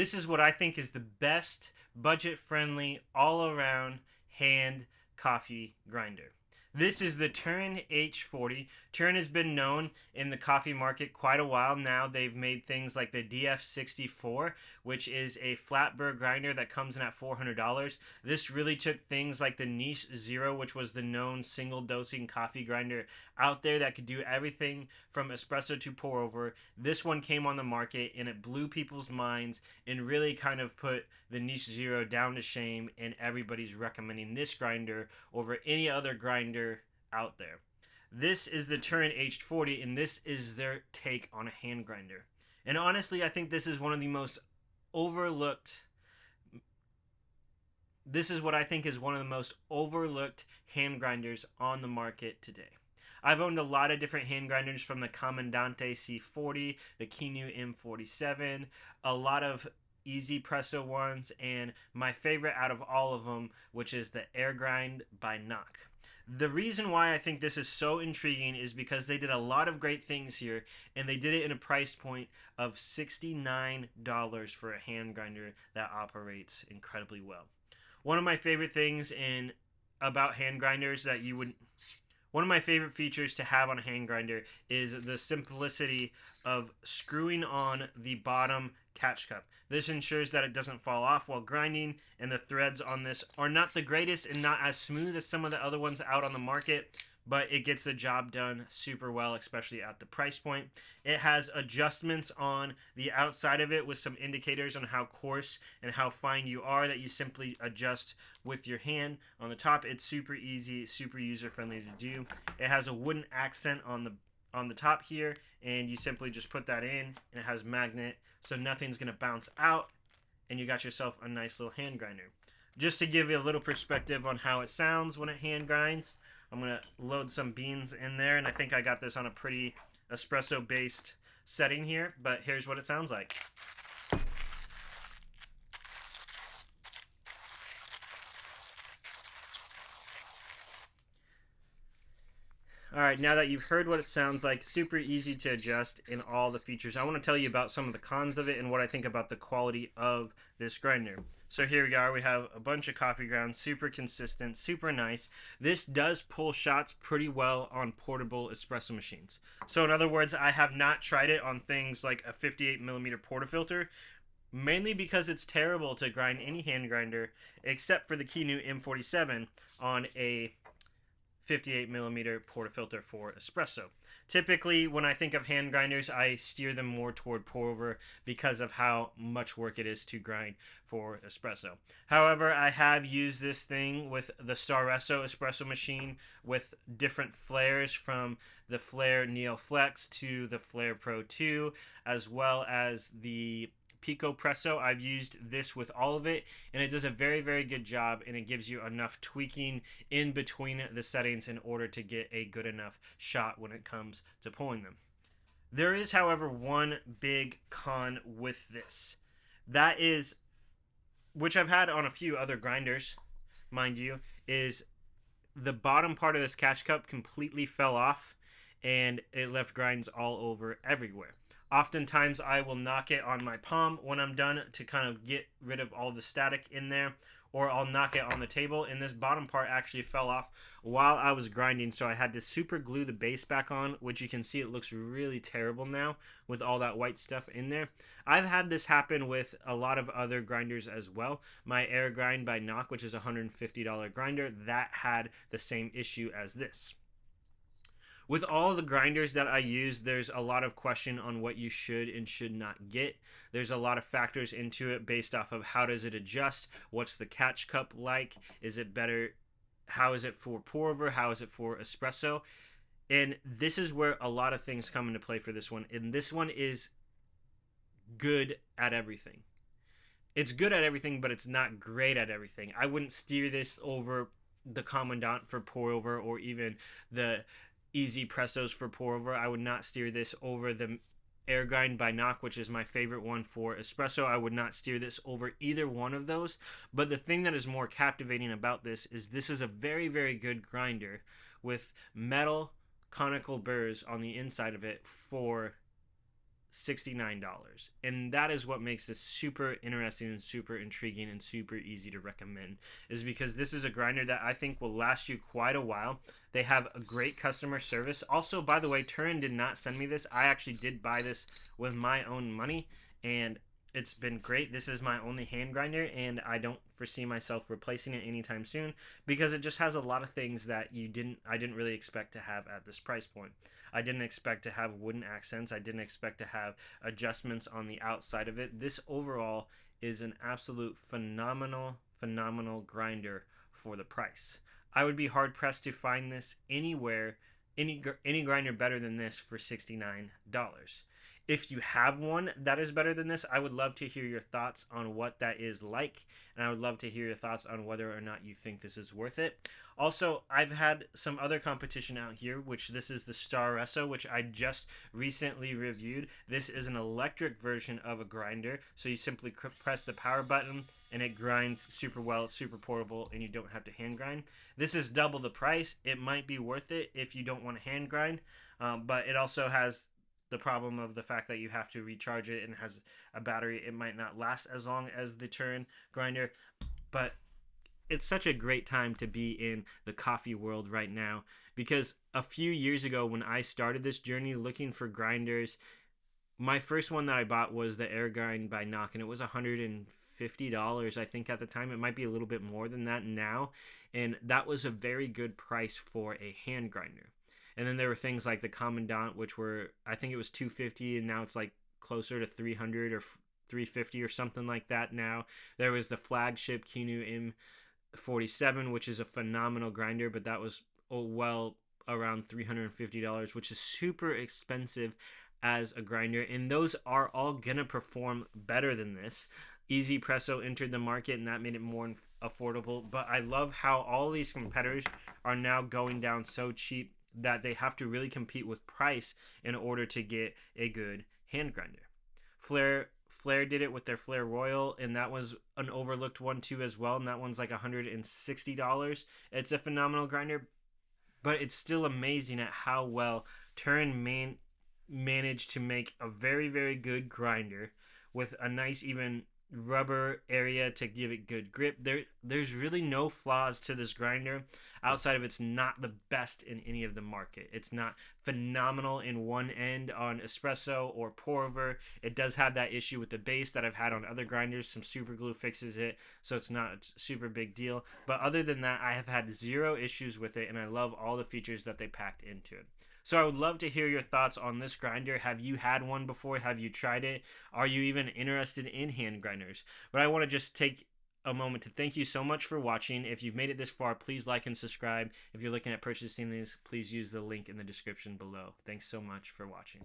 This is what I think is the best budget-friendly all-around hand coffee grinder. This is the Turn H40. Turn has been known in the coffee market quite a while now. They've made things like the DF64, which is a flat burr grinder that comes in at $400. This really took things like the Niche Zero, which was the known single dosing coffee grinder out there that could do everything from espresso to pour over. This one came on the market and it blew people's minds and really kind of put the Niche Zero down to shame, and everybody's recommending this grinder over any other grinder out there. This is the Turn H40, and this is their take on a hand grinder. And honestly, I think this is one of the most overlooked. This is what I think is one of the most overlooked hand grinders on the market today. I've owned a lot of different hand grinders, from the Comandante C40, the Kinu M47, a lot of Espresso ones, and my favorite out of all of them, which is the Air Grind by Knock. The reason why I think this is so intriguing is because they did a lot of great things here, and they did it in a price point of $69 for a hand grinder that operates incredibly well. One of my favorite things in about hand grinders that you would one of my favorite features to have on a hand grinder is the simplicity of screwing on the bottom catch cup. This ensures that it doesn't fall off while grinding, and the threads on this are not the greatest and not as smooth as some of the other ones out on the market, but it gets the job done super well, especially at the price point. It has adjustments on the outside of it with some indicators on how coarse and how fine you are that you simply adjust with your hand. On the top, it's super easy, super user-friendly to do. It has a wooden accent on the top here, and you simply just put that in, and it has magnet, so nothing's going to bounce out, and you got yourself a nice little hand grinder. Just to give you a little perspective on how it sounds when it hand grinds, I'm going to load some beans in there, and I think I got this on a pretty espresso-based setting here, but here's what it sounds like. Alright, now that you've heard what it sounds like, super easy to adjust in all the features, I want to tell you about some of the cons of it and what I think about the quality of this grinder. So here we are, we have a bunch of coffee grounds, super consistent, super nice. This does pull shots pretty well on portable espresso machines. So in other words, I have not tried it on things like a 58mm portafilter, mainly because it's terrible to grind any hand grinder except for the Kinu M47 on a 58mm portafilter for espresso. Typically, when I think of hand grinders, I steer them more toward pour over because of how much work it is to grind for espresso. However, I have used this thing with the Espresso espresso machine with different flares, from the Flare Neo Flex to the Flare Pro 2, as well as the Pico Presso. I've used this with all of it, and it does a very, very good job, and it gives you enough tweaking in between the settings in order to get a good enough shot when it comes to pulling them. There is, however, one big con with this. That is, which I've had on a few other grinders, mind you, is the bottom part of this catch cup completely fell off, and it left grinds all over everywhere. Oftentimes I will knock it on my palm when I'm done to kind of get rid of all the static in there, or I'll knock it on the table, and this bottom part actually fell off while I was grinding, so I had to super glue the base back on, which you can see it looks really terrible now with all that white stuff in there. I've had this happen with a lot of other grinders as well. My Air Grind by Knock, which is a $150 grinder, that had the same issue as this. With all the grinders that I use, there's a lot of question on what you should and should not get. There's a lot of factors into it based off of how does it adjust, what's the catch cup like, is it better, how is it for pour over, how is it for espresso, and this is where a lot of things come into play for this one, and this one is good at everything. It's good at everything, but it's not great at everything. I wouldn't steer this over the Commandant for pour over, or even the Espressos for pour over. I would not steer this over the Air Grind by Knock, which is my favorite one for espresso. I would not steer this over either one of those. But the thing that is more captivating about this is a very, very good grinder with metal conical burrs on the inside of it for $69. And that is what makes this super interesting and super intriguing and super easy to recommend, is because this is a grinder that I think will last you quite a while. They have a great customer service. Also, by the way, Turin did not send me this. I actually did buy this with my own money, and it's been great. This is my only hand grinder, and I don't foresee myself replacing it anytime soon because it just has a lot of things that I didn't really expect to have at this price point. I didn't expect to have wooden accents. I didn't expect to have adjustments on the outside of it. This overall is an absolute phenomenal grinder for the price. I would be hard pressed to find this anywhere, any grinder better than this for $69. If you have one that is better than this, I would love to hear your thoughts on what that is like, and I would love to hear your thoughts on whether or not you think this is worth it. Also, I've had some other competition out here, which this is the Espresso, which I just recently reviewed. This is an electric version of a grinder, so you simply press the power button and it grinds super well. It's super portable and you don't have to hand grind. This is double the price. It might be worth it if you don't want to hand grind, but it also has the problem of the fact that you have to recharge it and has a battery. It might not last as long as the Turn grinder, but it's such a great time to be in the coffee world right now, because a few years ago when I started this journey looking for grinders, my first one that I bought was the Air Grind by Knock, and it was $150 I think at the time. It might be a little bit more than that now, and that was a very good price for a hand grinder. And then there were things like the Commandant, which were, I think it was $250, and now it's like closer to $300 or $350 or something like that now. There was the flagship Kinu M47, which is a phenomenal grinder, but that was well around $350, which is super expensive as a grinder, and those are all gonna perform better than this. Espresso entered the market, and that made it more affordable. But I love how all these competitors are now going down so cheap that they have to really compete with price in order to get a good hand grinder. Flair did it with their Flair Royal, and that was an overlooked one too as well, and that one's like $160. It's a phenomenal grinder, but it's still amazing at how well Turin managed to make a very good grinder with a nice even rubber area to give it good grip. There's really no flaws to this grinder outside of it's not the best in any of the market. It's not phenomenal in one end on espresso or pour over. It does have that issue with the base that I've had on other grinders. Some super glue fixes it, so it's not a super big deal. But other than that, I have had zero issues with it, and I love all the features that they packed into it. So I would love to hear your thoughts on this grinder. Have you had one before? Have you tried it? Are you even interested in hand grinders? But I want to just take a moment to thank you so much for watching. If you've made it this far, please like and subscribe. If you're looking at purchasing these, please use the link in the description below. Thanks so much for watching.